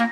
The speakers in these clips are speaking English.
Hey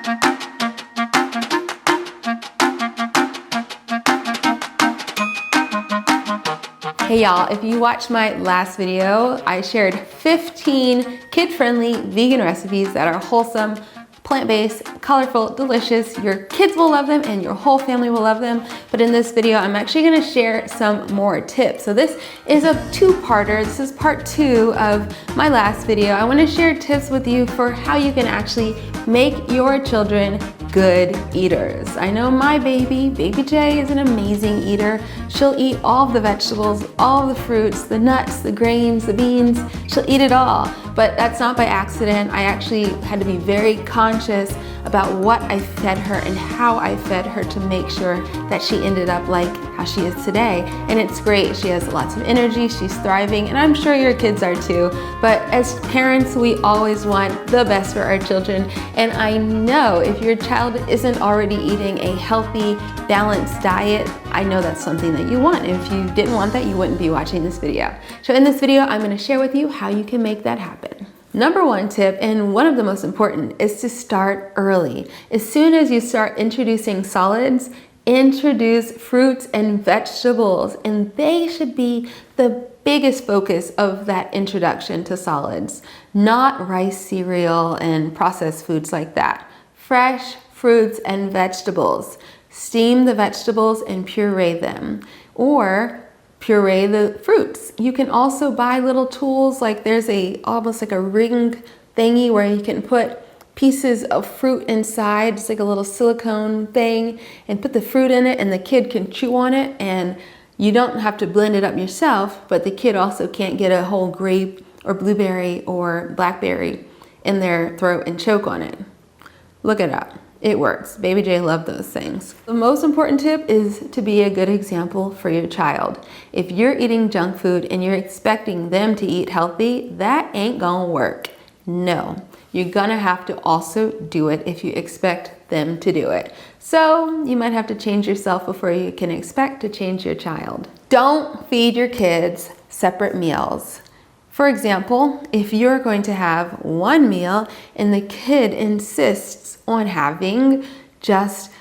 y'all, if you watched my last video, I shared 15 kid-friendly vegan recipes that are wholesome, plant-based, colorful, delicious. Your kids will love them and your whole family will love them. But in this video, I'm actually gonna share some more tips. So this is a two-parter. This is part 2 of my last video. I wanna share tips with you for how you can actually make your children good eaters. I know my baby Jay, is an amazing eater. She'll eat all of the vegetables, all of the fruits, the nuts, the grains, the beans. She'll eat it all, but that's not by accident. I actually had to be very conscious about what I fed her and how I fed her to make sure that she ended up like how she is today. And it's great. She has lots of energy, she's thriving, and I'm sure your kids are too. But as parents, we always want the best for our children. And I know if your child isn't already eating a healthy, balanced diet, I know that's something that you want. If you didn't want that, you wouldn't be watching this video. So in this video, I'm going to share with you how you can make that happen. Number one tip, and one of the most important, is to start early. As soon as you start introducing solids, introduce fruits and vegetables, and they should be the biggest focus of that introduction to solids, not rice cereal and processed foods like that. Fresh fruits and vegetables. Steam the vegetables and puree them, or puree the fruits. You can also buy little tools, like there's almost like a ring thingy where you can put pieces of fruit inside. It's like a little silicone thing, and put the fruit in it and the kid can chew on it, and you don't have to blend it up yourself, but the kid also can't get a whole grape or blueberry or blackberry in their throat and choke on it. Look it up. It works. Baby Jay loved those things. The most important tip is to be a good example for your child. If you're eating junk food and you're expecting them to eat healthy, that ain't gonna work. No, you're gonna have to also do it if you expect them to do it. So you might have to change yourself before you can expect to change your child. Don't feed your kids separate meals. For example, if you're going to have one meal and the kid insists on having just,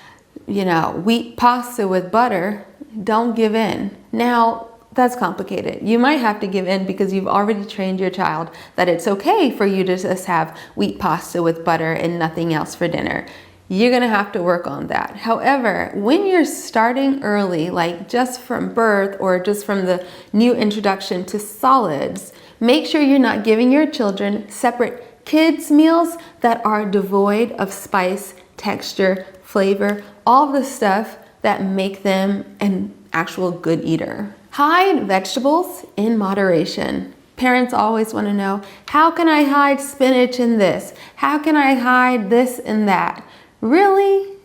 wheat pasta with butter, don't give in. Now, that's complicated. You might have to give in because you've already trained your child that it's okay for you to just have wheat pasta with butter and nothing else for dinner. You're gonna have to work on that. However, when you're starting early, like just from birth or just from the new introduction to solids, make sure you're not giving your children separate kids' meals that are devoid of spice, texture, flavor, all the stuff that make them an actual good eater. Hide vegetables in moderation. Parents always want to know, how can I hide spinach in this? How can I hide this and that? Really?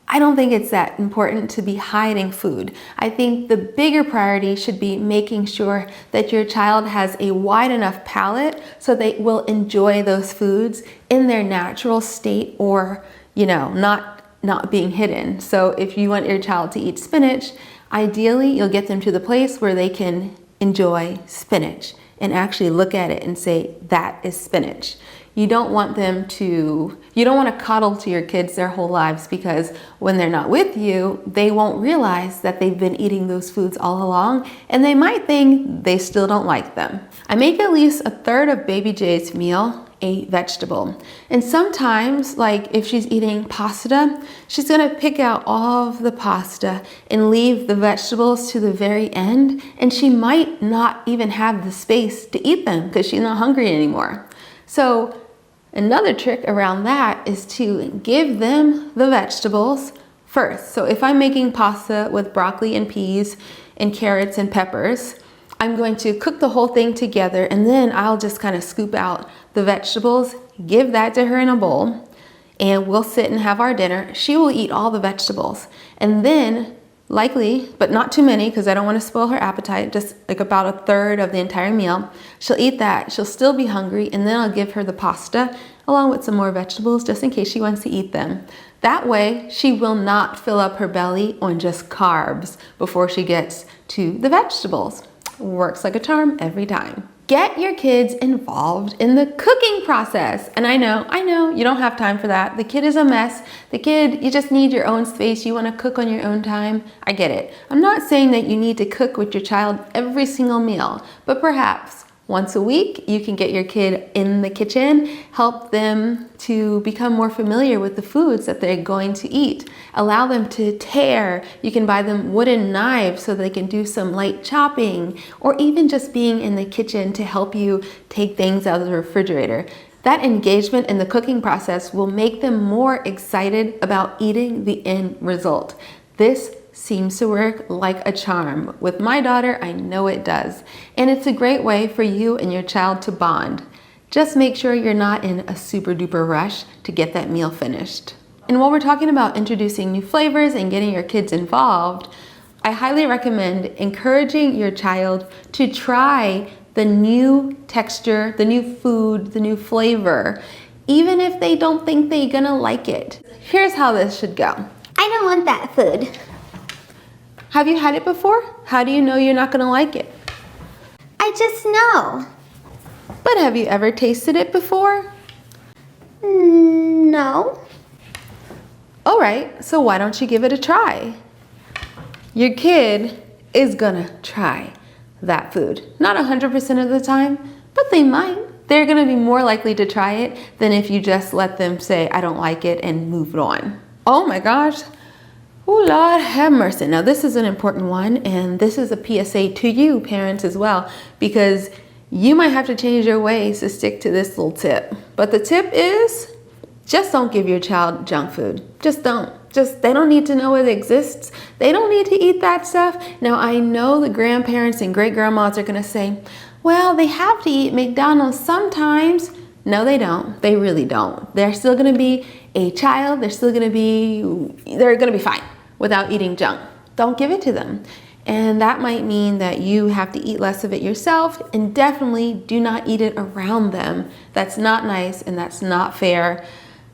I don't think it's that important to be hiding food. I think the bigger priority should be making sure that your child has a wide enough palate so they will enjoy those foods in their natural state, or, not being hidden. So if you want your child to eat spinach, ideally you'll get them to the place where they can enjoy spinach and actually look at it and say, that is spinach. You don't want to coddle to your kids their whole lives, because when they're not with you, they won't realize that they've been eating those foods all along, and they might think they still don't like them. I make at least a third of Baby Jay's meal a vegetable. And sometimes, like if she's eating pasta, she's gonna pick out all of the pasta and leave the vegetables to the very end, and she might not even have the space to eat them because she's not hungry anymore. So another trick around that is to give them the vegetables first. So if I'm making pasta with broccoli and peas and carrots and peppers, I'm going to cook the whole thing together, and then I'll just kind of scoop out the vegetables, give that to her in a bowl, and we'll sit and have our dinner. She will eat all the vegetables, and then likely, but not too many because I don't want to spoil her appetite, just like about a third of the entire meal. She'll eat that, she'll still be hungry, and then I'll give her the pasta along with some more vegetables just in case she wants to eat them. That way, she will not fill up her belly on just carbs before she gets to the vegetables. Works like a charm every time. Get your kids involved in the cooking process. And I know, you don't have time for that. The kid is a mess. The kid, you just need your own space. You want to cook on your own time. I get it. I'm not saying that you need to cook with your child every single meal, but perhaps once a week, you can get your kid in the kitchen, help them to become more familiar with the foods that they're going to eat. Allow them to tear. You can buy them wooden knives so they can do some light chopping, or even just being in the kitchen to help you take things out of the refrigerator. That engagement in the cooking process will make them more excited about eating the end result. This seems to work like a charm. With my daughter, I know it does. And it's a great way for you and your child to bond. Just make sure you're not in a super duper rush to get that meal finished. And while we're talking about introducing new flavors and getting your kids involved, I highly recommend encouraging your child to try the new texture, the new food, the new flavor, even if they don't think they're gonna like it. Here's how this should go. I don't want that food. Have you had it before? How do you know you're not gonna like it? I just know. But have you ever tasted it before? No. All right, so why don't you give it a try? Your kid is gonna try that food. Not 100% of the time, but they might. They're gonna be more likely to try it than if you just let them say, I don't like it, and move it on. Oh my gosh. Oh, Lord have mercy. Now, this is an important one, and this is a PSA to you, parents, as well, because you might have to change your ways to stick to this little tip. But the tip is, just don't give your child junk food. Just don't. They don't need to know it exists. They don't need to eat that stuff. Now, I know the grandparents and great-grandmas are going to say, well, they have to eat McDonald's sometimes. No, they don't. They really don't. They're still going to be a child. They're going to be fine without eating junk. Don't give it to them. And that might mean that you have to eat less of it yourself, and definitely do not eat it around them. That's not nice and that's not fair.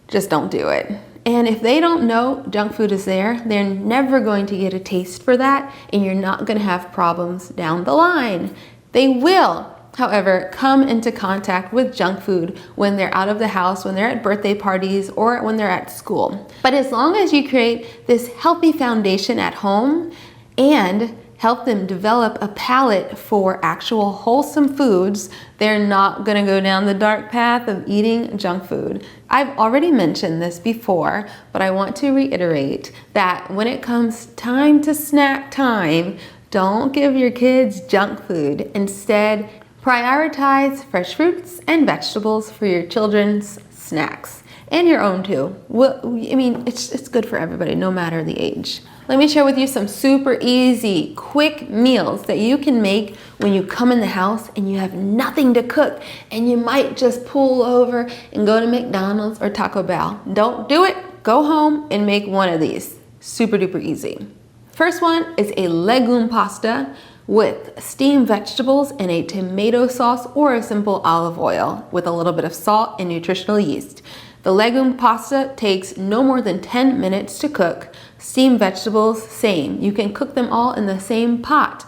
Just don't do it. And if they don't know junk food is there, they're never going to get a taste for that, and you're not going to have problems down the line. They will, however, come into contact with junk food when they're out of the house, when they're at birthday parties, or when they're at school. But as long as you create this healthy foundation at home and help them develop a palate for actual wholesome foods, they're not gonna go down the dark path of eating junk food. I've already mentioned this before, but I want to reiterate that when it comes time to snack time, don't give your kids junk food. Instead, prioritize fresh fruits and vegetables for your children's snacks, and your own too. Well, I mean, it's good for everybody, no matter the age. Let me share with you some super easy, quick meals that you can make when you come in the house and you have nothing to cook, and you might just pull over and go to McDonald's or Taco Bell. Don't do it. Go home and make one of these. Super duper easy. First one is a legume pasta with steamed vegetables and a tomato sauce or a simple olive oil with a little bit of salt and nutritional yeast. The legume pasta takes no more than 10 minutes to cook. Steamed vegetables, same. You can cook them all in the same pot.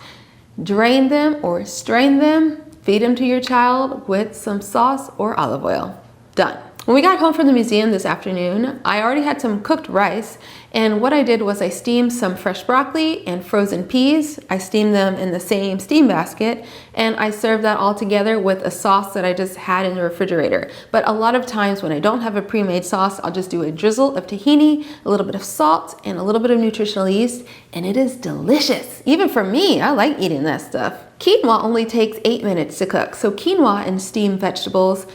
Drain them or strain them, feed them to your child with some sauce or olive oil. Done. When we got home from the museum this afternoon, I already had some cooked rice, and what I did was I steamed some fresh broccoli and frozen peas. I steamed them in the same steam basket, and I served that all together with a sauce that I just had in the refrigerator. But a lot of times when I don't have a pre-made sauce, I'll just do a drizzle of tahini, a little bit of salt, and a little bit of nutritional yeast, and it is delicious. Even for me, I like eating that stuff. Quinoa only takes 8 minutes to cook, so quinoa and steamed vegetables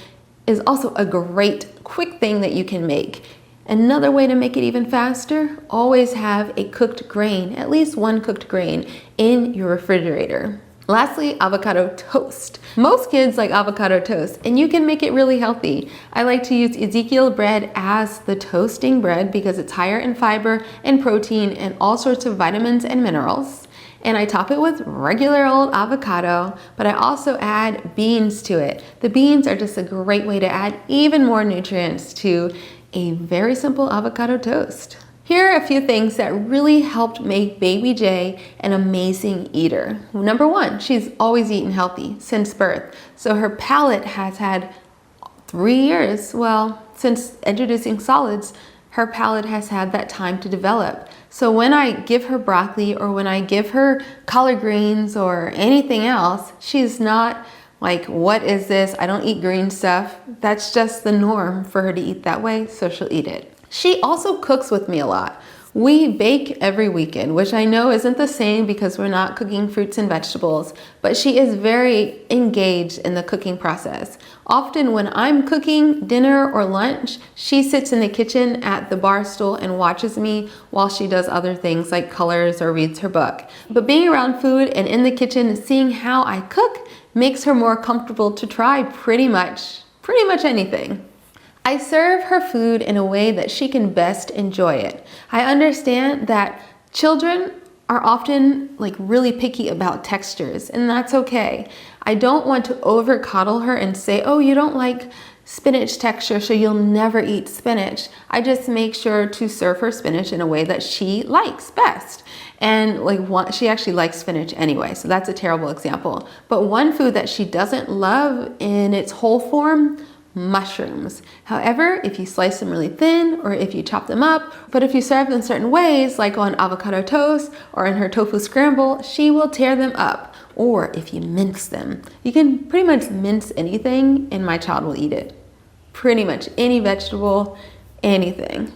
is also a great quick thing that you can make. Another way to make it even faster, always have a cooked grain, at least one cooked grain, in your refrigerator. Lastly, avocado toast. Most kids like avocado toast, and you can make it really healthy. I like to use Ezekiel bread as the toasting bread because it's higher in fiber and protein and all sorts of vitamins and minerals. And I top it with regular old avocado, but I also add beans to it. The beans are just a great way to add even more nutrients to a very simple avocado toast. Here are a few things that really helped make Baby J an amazing eater. Number one, she's always eaten healthy since birth. So her palate has had 3 years, well, since introducing solids, her palate has had that time to develop. So when I give her broccoli or when I give her collard greens or anything else, she's not like, what is this? I don't eat green stuff. That's just the norm for her to eat that way, so she'll eat it. She also cooks with me a lot. We bake every weekend, which I know isn't the same because we're not cooking fruits and vegetables, but she is very engaged in the cooking process. Often when I'm cooking dinner or lunch, she sits in the kitchen at the bar stool and watches me while she does other things like colors or reads her book. But being around food and in the kitchen and seeing how I cook makes her more comfortable to try pretty much anything. I serve her food in a way that she can best enjoy it. I understand that children are often like really picky about textures, and that's okay. I don't want to over coddle her and say, oh, you don't like spinach texture, so you'll never eat spinach. I just make sure to serve her spinach in a way that she likes best. And she actually likes spinach anyway, so that's a terrible example. But one food that she doesn't love in its whole form, mushrooms. However, if you slice them really thin or if you chop them up, but if you serve them certain ways, like on avocado toast or in her tofu scramble, she will tear them up. Or if you mince them. You can pretty much mince anything and my child will eat it. Pretty much any vegetable, anything.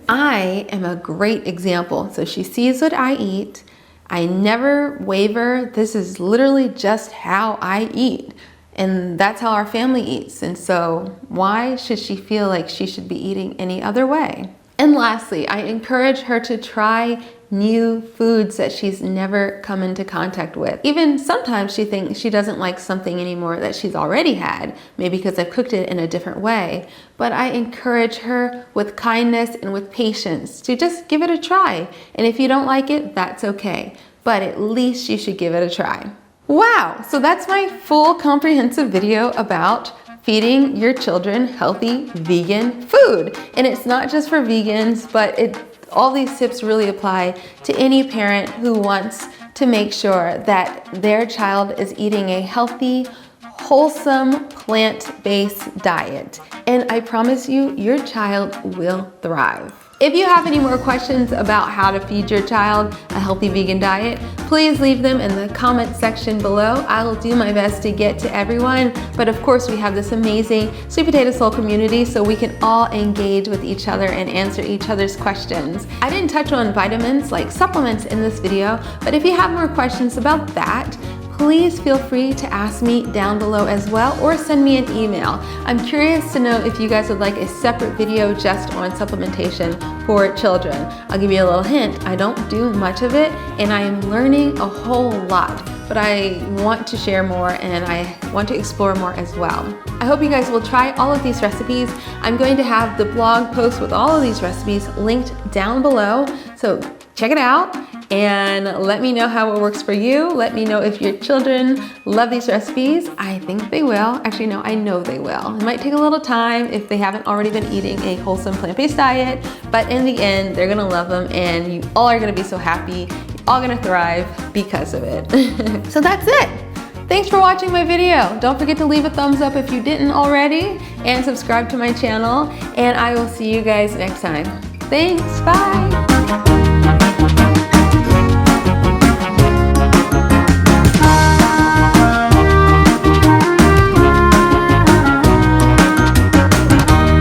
I am a great example. So she sees what I eat. I never waver. This is literally just how I eat. And that's how our family eats. And so why should she feel like she should be eating any other way? And lastly, I encourage her to try new foods that she's never come into contact with. Even sometimes she thinks she doesn't like something anymore that she's already had, maybe because I've cooked it in a different way. But I encourage her with kindness and with patience to just give it a try. And if you don't like it, that's okay. But at least you should give it a try. Wow, so that's my full comprehensive video about feeding your children healthy vegan food. And it's not just for vegans, but all these tips really apply to any parent who wants to make sure that their child is eating a healthy, wholesome, plant-based diet. And I promise you, your child will thrive. If you have any more questions about how to feed your child a healthy vegan diet, please leave them in the comment section below. I will do my best to get to everyone. But of course, we have this amazing Sweet Potato Soul community, so we can all engage with each other and answer each other's questions. I didn't touch on vitamins like supplements in this video, but if you have more questions about that, please feel free to ask me down below as well, or send me an email. I'm curious to know if you guys would like a separate video just on supplementation for children. I'll give you a little hint. I don't do much of it, and I am learning a whole lot, but I want to share more and I want to explore more as well. I hope you guys will try all of these recipes. I'm going to have the blog post with all of these recipes linked down below, so check it out and let me know how it works for you. Let me know if your children love these recipes. I think they will. Actually, no, I know they will. It might take a little time if they haven't already been eating a wholesome plant-based diet, but in the end, they're gonna love them and you all are gonna be so happy. You're all gonna thrive because of it. So that's it. Thanks for watching my video. Don't forget to leave a thumbs up if you didn't already and subscribe to my channel, and I will see you guys next time. Thanks, bye.